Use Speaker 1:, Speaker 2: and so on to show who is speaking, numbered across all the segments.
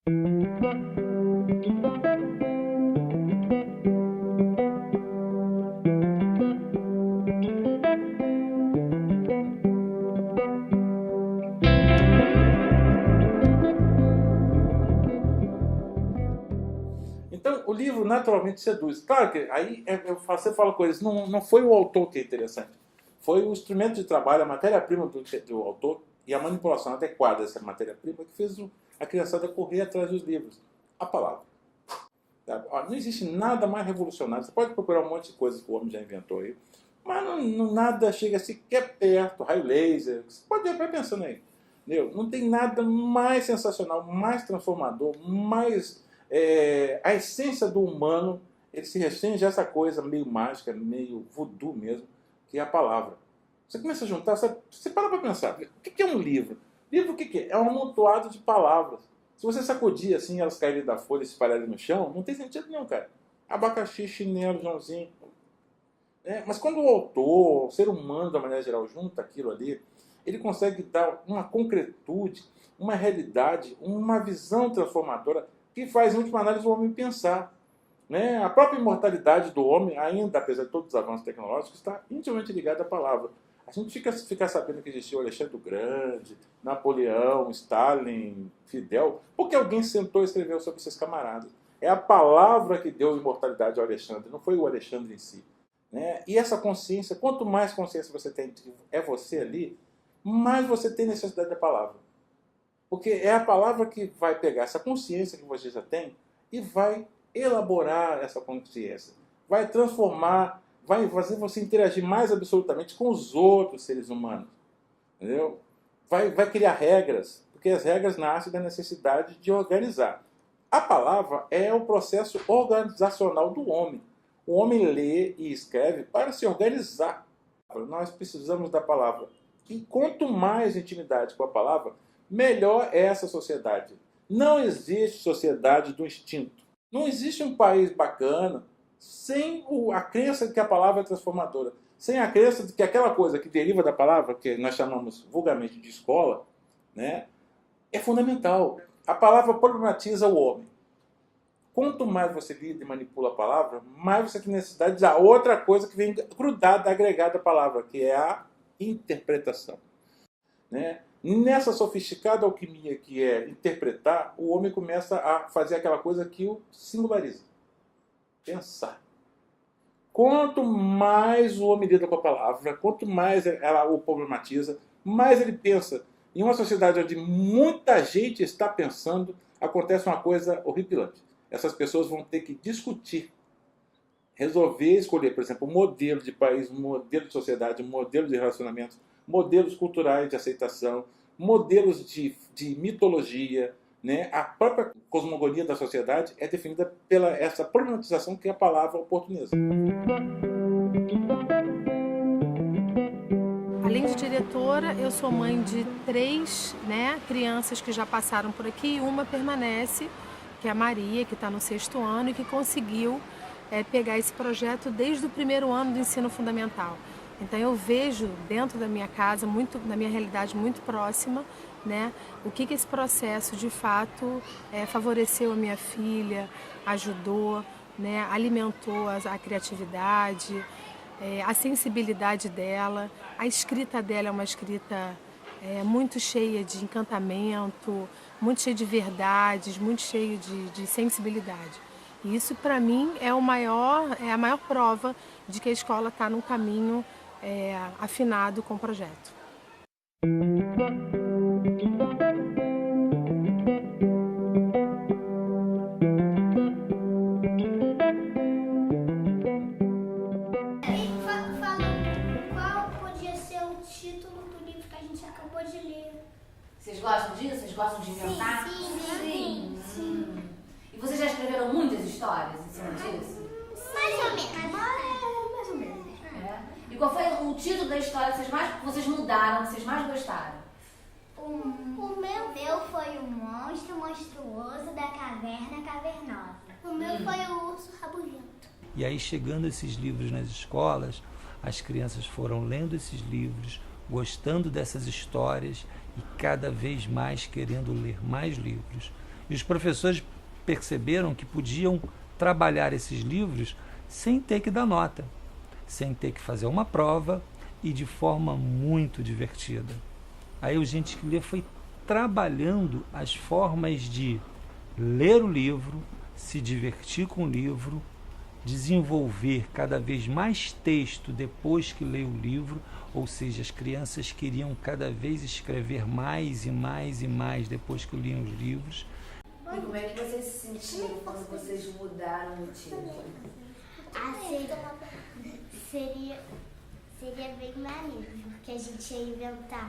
Speaker 1: Então, o livro naturalmente seduz. Claro que aí você fala coisas, não foi o autor que é interessante. Foi o instrumento de trabalho, a matéria-prima do autor e a manipulação adequada dessa matéria-prima que fez a criançada correr atrás dos livros. A palavra. Não existe nada mais revolucionário. Você pode procurar um monte de coisas que o homem já inventou aí, mas nada chega sequer perto. Raio laser, você pode ir pensando aí. Entendeu? Não tem nada mais sensacional, mais transformador, mais... a essência do humano, ele se restringe a essa coisa meio mágica, meio voodoo mesmo, que é a palavra. Você começa a juntar, você para pensar, o que é um livro? Livro o que é? É um amontoado de palavras. Se você sacudir assim, elas caírem da folha e se espalharem no chão, não tem sentido nenhum, cara. Abacaxi, chinelo, Joãozinho. Mas quando o autor, o ser humano, da maneira geral, junta aquilo ali, ele consegue dar uma concretude, uma realidade, uma visão transformadora que faz, em última análise, o homem pensar. A própria imortalidade do homem, ainda, apesar de todos os avanços tecnológicos, está intimamente ligada à palavra. A gente fica sabendo que existiu Alexandre o Grande, Napoleão, Stalin, Fidel, porque alguém sentou e escreveu sobre esses camaradas. É a palavra que deu imortalidade ao Alexandre, não foi o Alexandre em si. E essa consciência, quanto mais consciência você tem de é você ali, mais você tem necessidade da palavra. Porque é a palavra que vai pegar essa consciência que você já tem e vai elaborar essa consciência. Vai transformar, vai fazer você interagir mais absolutamente com os outros seres humanos. Entendeu? Vai criar regras, porque as regras nascem da necessidade de organizar. A palavra é o processo organizacional do homem. O homem lê e escreve para se organizar. Nós precisamos da palavra. E quanto mais intimidade com a palavra, melhor é essa sociedade. Não existe sociedade do instinto. Não existe um país bacana sem a crença de que a palavra é transformadora. Sem a crença de que aquela coisa que deriva da palavra, que nós chamamos vulgarmente de escola, é fundamental. A palavra problematiza o homem. Quanto mais você lida e manipula a palavra, mais você tem necessidade da outra coisa que vem grudada, agregada à palavra, que é a interpretação. Nessa sofisticada alquimia que é interpretar, o homem começa a fazer aquela coisa que o singulariza. Pensar. Quanto mais o homem lida com a palavra, quanto mais ela o problematiza, mais ele pensa. Em uma sociedade onde muita gente está pensando, acontece uma coisa horripilante. Essas pessoas vão ter que discutir, resolver, escolher, por exemplo, um modelo de país, um modelo de sociedade, um modelo de relacionamentos, modelos culturais de aceitação, modelos de mitologia. A própria cosmogonia da sociedade é definida pela essa problematização que a palavra oportuniza.
Speaker 2: Além de diretora, eu sou mãe de 3 crianças que já passaram por aqui e uma permanece, que é a Maria, que está no 6º ano e que conseguiu pegar esse projeto desde o 1º ano do ensino fundamental. Então eu vejo dentro da minha casa, na minha realidade muito próxima, o que esse processo de fato favoreceu a minha filha, ajudou, alimentou a criatividade, a sensibilidade dela. A escrita dela é uma escrita muito cheia de encantamento, muito cheia de verdades, muito cheia de sensibilidade. E isso, para mim, é a maior prova de que a escola está num caminho afinado com o projeto.
Speaker 3: Qual podia ser o título do livro que a gente acabou de ler?
Speaker 4: Vocês gostam disso? Vocês gostam de inventar?
Speaker 3: Sim.
Speaker 4: E vocês já escreveram muitas histórias em cima disso?
Speaker 3: Mais ou menos.
Speaker 4: Mais ou menos. E qual foi o título da história que vocês mudaram, que vocês mais gostaram?
Speaker 3: O meu foi o monstro monstruoso da caverna cavernosa. O meu foi o urso rabugento.
Speaker 5: E aí, chegando esses livros nas escolas, as crianças foram lendo esses livros, gostando dessas histórias e cada vez mais querendo ler mais livros. E os professores perceberam que podiam trabalhar esses livros sem ter que dar nota, sem ter que fazer uma prova e de forma muito divertida. Aí o Gente que Lê foi trabalhando as formas de ler o livro, se divertir com o livro, desenvolver cada vez mais texto depois que lê o livro, ou seja, as crianças queriam cada vez escrever mais e mais e mais depois que liam os livros.
Speaker 4: E como é que vocês se sentiram quando vocês mudaram o título?
Speaker 3: Seria bem maneiro, porque a gente ia inventar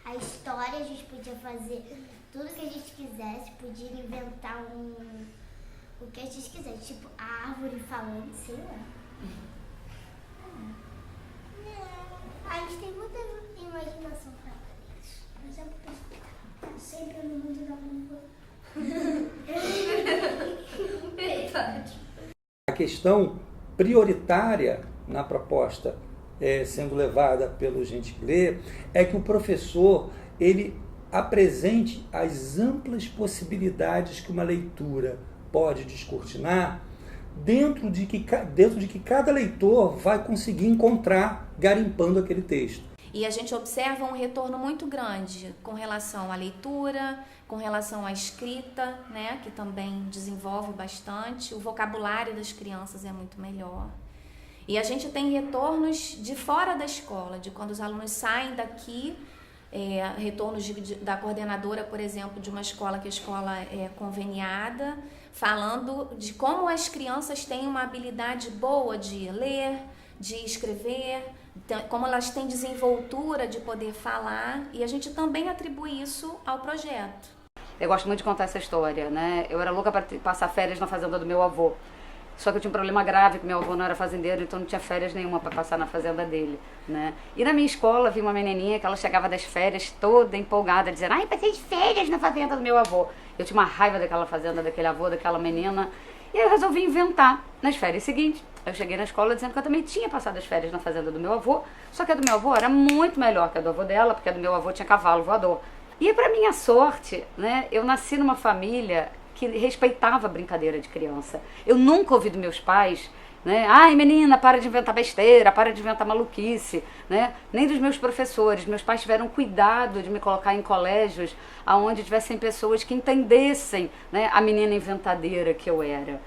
Speaker 3: a história, a gente podia fazer tudo que a gente quisesse, podia inventar o que a gente quisesse, tipo a árvore falando, sei lá. A gente tem muita imaginação para isso. Por exemplo, sempre no mundo da lua.
Speaker 5: A questão prioritária na proposta sendo levada pelo Gente que Lê é que o professor ele apresente as amplas possibilidades que uma leitura pode descortinar dentro de que cada leitor vai conseguir encontrar garimpando aquele texto.
Speaker 6: E a gente observa um retorno muito grande com relação à leitura, com relação à escrita, né, que também desenvolve bastante. O vocabulário das crianças é muito melhor. E a gente tem retornos de fora da escola, de quando os alunos saem daqui, retornos da coordenadora, por exemplo, de uma escola que a escola é conveniada, falando de como as crianças têm uma habilidade boa de ler, de escrever, como elas têm desenvoltura de poder falar, e a gente também atribui isso ao projeto.
Speaker 7: Eu gosto muito de contar essa história, né? Eu era louca para passar férias na fazenda do meu avô. Só que eu tinha um problema grave, que meu avô não era fazendeiro, então não tinha férias nenhuma para passar na fazenda dele, né? E na minha escola vi uma menininha que ela chegava das férias toda empolgada, dizendo: ai, passei de férias na fazenda do meu avô. Eu tinha uma raiva daquela fazenda, daquele avô, daquela menina. E aí eu resolvi inventar nas férias seguintes. Eu cheguei na escola dizendo que eu também tinha passado as férias na fazenda do meu avô, só que a do meu avô era muito melhor que a do avô dela, porque a do meu avô tinha cavalo voador. E para minha sorte, né, eu nasci numa família que respeitava a brincadeira de criança. Eu nunca ouvi dos meus pais, né, ai menina, para de inventar besteira, para de inventar maluquice, né? Nem dos meus professores. Meus pais tiveram cuidado de me colocar em colégios onde tivessem pessoas que entendessem, né, a menina inventadeira que eu era.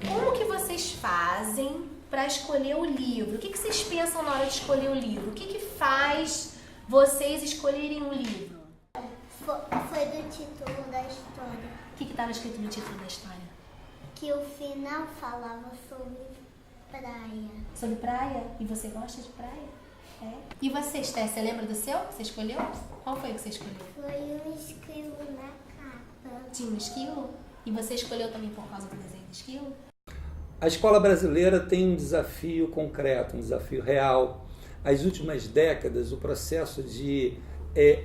Speaker 8: Como que vocês fazem para escolher o livro? O que vocês pensam na hora de escolher o livro? O que faz vocês escolherem um livro?
Speaker 3: Foi do título da história.
Speaker 8: O que estava escrito no título da história?
Speaker 3: Que o final falava sobre praia.
Speaker 8: Sobre praia? E você gosta de praia? É. E você, Esté, você lembra do seu? Você escolheu? Qual foi o que você escolheu?
Speaker 3: Foi um esquilo na capa.
Speaker 8: Tinha um esquilo? E você escolheu também por causa do desenho do esquilo?
Speaker 5: A escola brasileira tem um desafio concreto, um desafio real. As últimas décadas, o processo de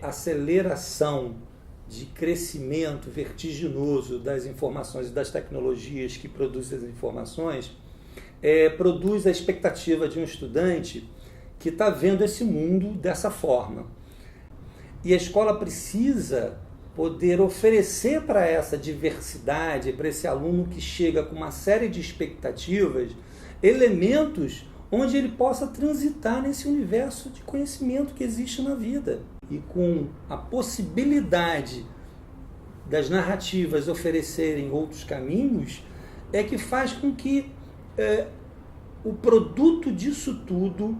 Speaker 5: aceleração, de crescimento vertiginoso das informações e das tecnologias que produzem as informações, produz a expectativa de um estudante que está vendo esse mundo dessa forma. E a escola precisa poder oferecer para essa diversidade, para esse aluno que chega com uma série de expectativas, elementos onde ele possa transitar nesse universo de conhecimento que existe na vida. E com a possibilidade das narrativas oferecerem outros caminhos, é que faz com que o produto disso tudo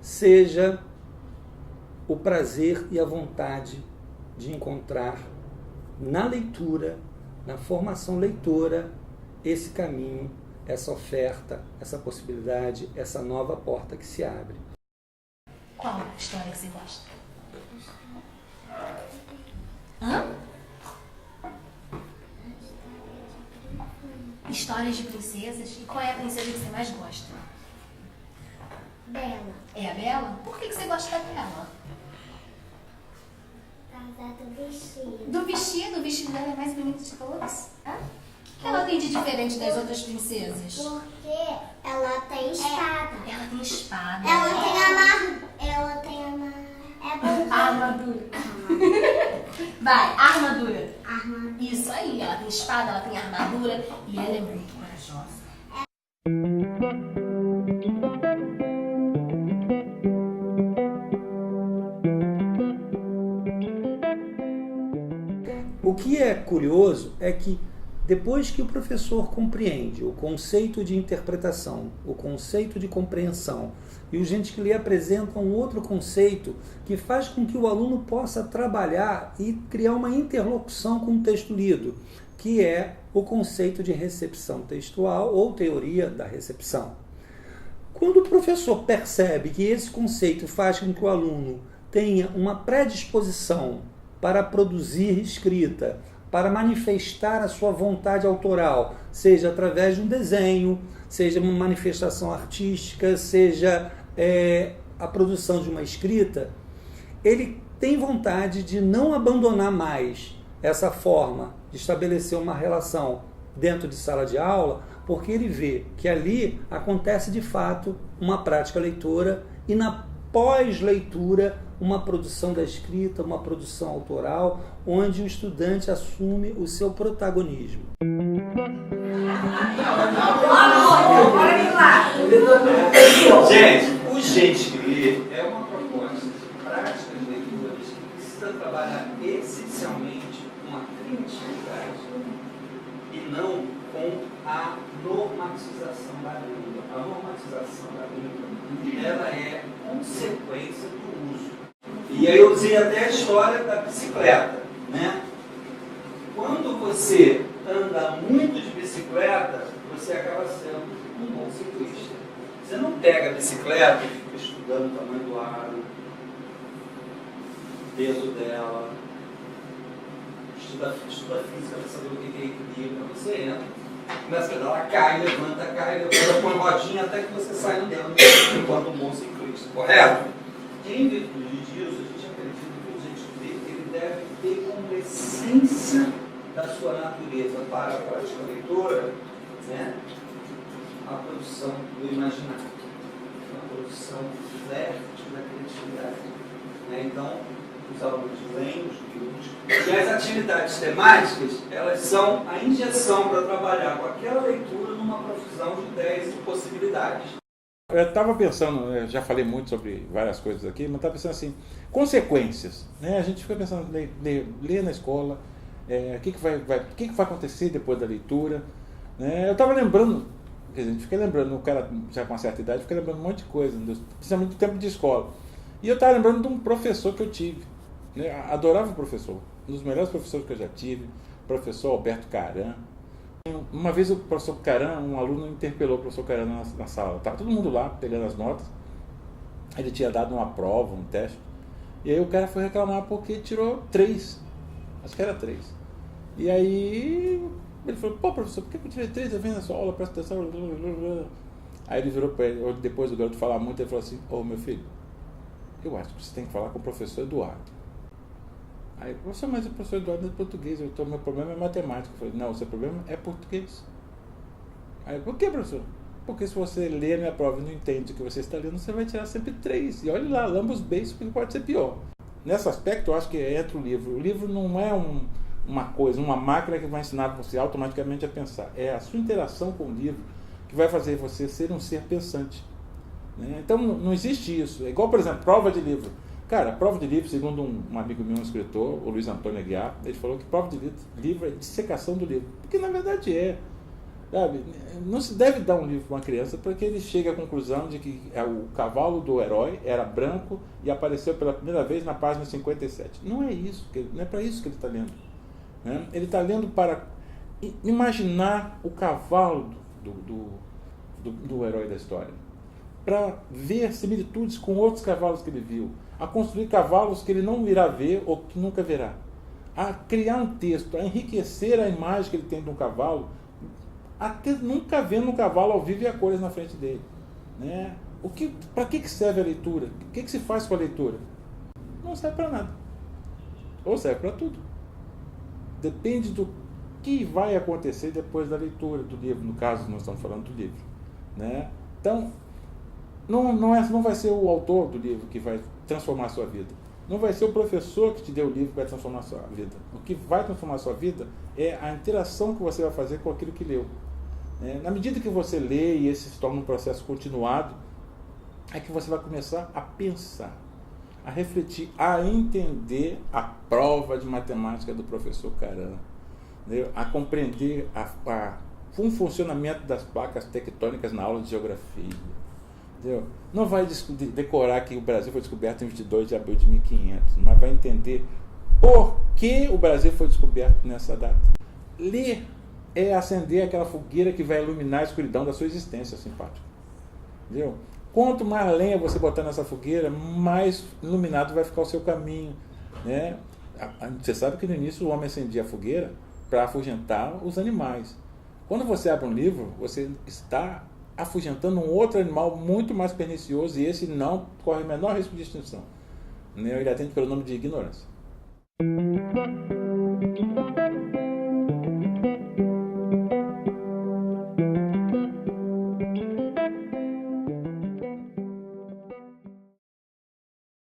Speaker 5: seja o prazer e a vontade de encontrar na leitura, na formação leitora, esse caminho, essa oferta, essa possibilidade, essa nova porta que se abre.
Speaker 8: Qual história que você gosta? Hã? Histórias de princesas. E qual é a princesa que você mais gosta?
Speaker 3: Bela.
Speaker 8: É a Bela? Por que você gosta da Bela?
Speaker 3: Do vestido.
Speaker 8: Do vestido? O vestido dela é mais bonito de todos? Hã? O que ela tem de diferente das outras princesas?
Speaker 3: Porque ela tem espada.
Speaker 8: Ela tem espada.
Speaker 3: Ela tem
Speaker 8: Armadura. Vai, armadura.
Speaker 3: armadura.
Speaker 8: Isso aí, ela tem espada, ela tem armadura e ela é muito corajosa.
Speaker 5: O que é curioso é que depois que o professor compreende o conceito de interpretação, o conceito de compreensão, e o gente que lhe apresenta um outro conceito que faz com que o aluno possa trabalhar e criar uma interlocução com o texto lido, que é o conceito de recepção textual ou teoria da recepção. Quando o professor percebe que esse conceito faz com que o aluno tenha uma predisposição para produzir escrita, para manifestar a sua vontade autoral, seja através de um desenho, seja uma manifestação artística, seja a produção de uma escrita, ele tem vontade de não abandonar mais essa forma de estabelecer uma relação dentro de sala de aula, porque ele vê que ali acontece de fato uma prática leitora e na pós-leitura uma produção da escrita, uma produção autoral, onde o estudante assume o seu protagonismo.
Speaker 9: Gente, o Gente que Lê é uma proposta de práticas de leituras que precisa trabalhar essencialmente com a criatividade e não com a normatização da língua. A normatização da língua, ela é consequência do uso. E aí eu usei até a história da bicicleta, né? Quando você anda muito de bicicleta, você acaba sendo um bom ciclista. Você não pega a bicicleta e fica estudando o tamanho do aro, o peso dela, estuda física para saber o que é equilíbrio. Você entra, começa a pedalar, cai, levanta, põe rodinha até que você sai andando enquanto um bom ciclista, correto? Em virtude disso, a gente acredita que o Gente que Lê, ele deve ter como essência da sua natureza para a prática leitora, né, a produção do imaginário, a produção fértil da criatividade. Né? Então, os alunos leem os livros e as atividades temáticas, elas são a injeção para trabalhar com aquela leitura numa profusão de ideias e possibilidades.
Speaker 1: Eu estava pensando, eu já falei muito sobre várias coisas aqui, mas estava pensando assim, consequências. Né? A gente fica pensando, ler na escola, o que vai acontecer depois da leitura. Né? Eu estava lembrando, quer dizer, a gente fica lembrando, o cara já com uma certa idade, fica lembrando um monte de coisa, principalmente do tempo de escola. E eu estava lembrando de um professor que eu tive. Né? Adorava o professor, um dos melhores professores que eu já tive, o professor Alberto Caran. Uma vez o professor Caran, um aluno interpelou o professor Caran na sala. Estava todo mundo lá, pegando as notas. Ele tinha dado uma prova, um teste. E aí o cara foi reclamar porque tirou 3. Acho que era 3. E aí ele falou, pô professor, por que eu tirei 3? Eu venho na sua aula, presta atenção. Aí ele virou para ele, depois do garoto falar muito, ele falou assim, ô meu filho, eu acho que você tem que falar com o professor Eduardo. Aí, professor, mas o professor Eduardo é português, meu problema é matemática. Eu falei, não, o seu problema é português. Aí, por que, professor? Porque se você lê a minha prova e não entende o que você está lendo, você vai tirar sempre 3. E olha lá, lamba os beijos, porque pode ser pior. Nesse aspecto, eu acho que entra o livro. O livro não é uma coisa, uma máquina que vai ensinar você automaticamente a pensar. É a sua interação com o livro que vai fazer você ser um ser pensante. Né? Então, não existe isso. É igual, por exemplo, prova de livro. Cara, prova de livro, segundo um amigo meu, um escritor, o Luiz Antônio Aguiar, ele falou que prova de livro é dissecação do livro. Porque na verdade é. Sabe? Não se deve dar um livro para uma criança porque ele chega à conclusão de que o cavalo do herói era branco e apareceu pela primeira vez na página 57. Não é isso, não é para isso que ele está lendo. Né? Ele está lendo para imaginar o cavalo do herói da história. Para ver similitudes com outros cavalos que ele viu, a construir cavalos que ele não irá ver ou que nunca verá, a criar um texto, a enriquecer a imagem que ele tem de um cavalo, até nunca vendo um cavalo ao vivo e a cores na frente dele. Né? Para que serve a leitura? O que se faz com a leitura? Não serve para nada. Ou serve para tudo. Depende que vai acontecer depois da leitura do livro, no caso nós estamos falando do livro, né? Então, não vai ser o autor do livro que vai transformar a sua vida, não vai ser o professor que te deu o livro que vai transformar a sua vida. O que vai transformar a sua vida é a interação que você vai fazer com aquilo que leu. Na medida que você lê e esse se torna um processo continuado, é que você vai começar a pensar, a refletir, a entender a prova de matemática do professor Caran, a compreender um funcionamento das placas tectônicas na aula de geografia. Entendeu? Não vai decorar que o Brasil foi descoberto em 22 de abril de 1500, mas vai entender por que o Brasil foi descoberto nessa data. Ler é acender aquela fogueira que vai iluminar a escuridão da sua existência simpática. Entendeu? Quanto mais lenha você botar nessa fogueira, mais iluminado vai ficar o seu caminho, né? Você sabe que no início o homem acendia a fogueira para afugentar os animais. Quando você abre um livro, você está afugentando um outro animal muito mais pernicioso, e esse não corre o menor risco de extinção. Ele atende pelo nome de ignorância.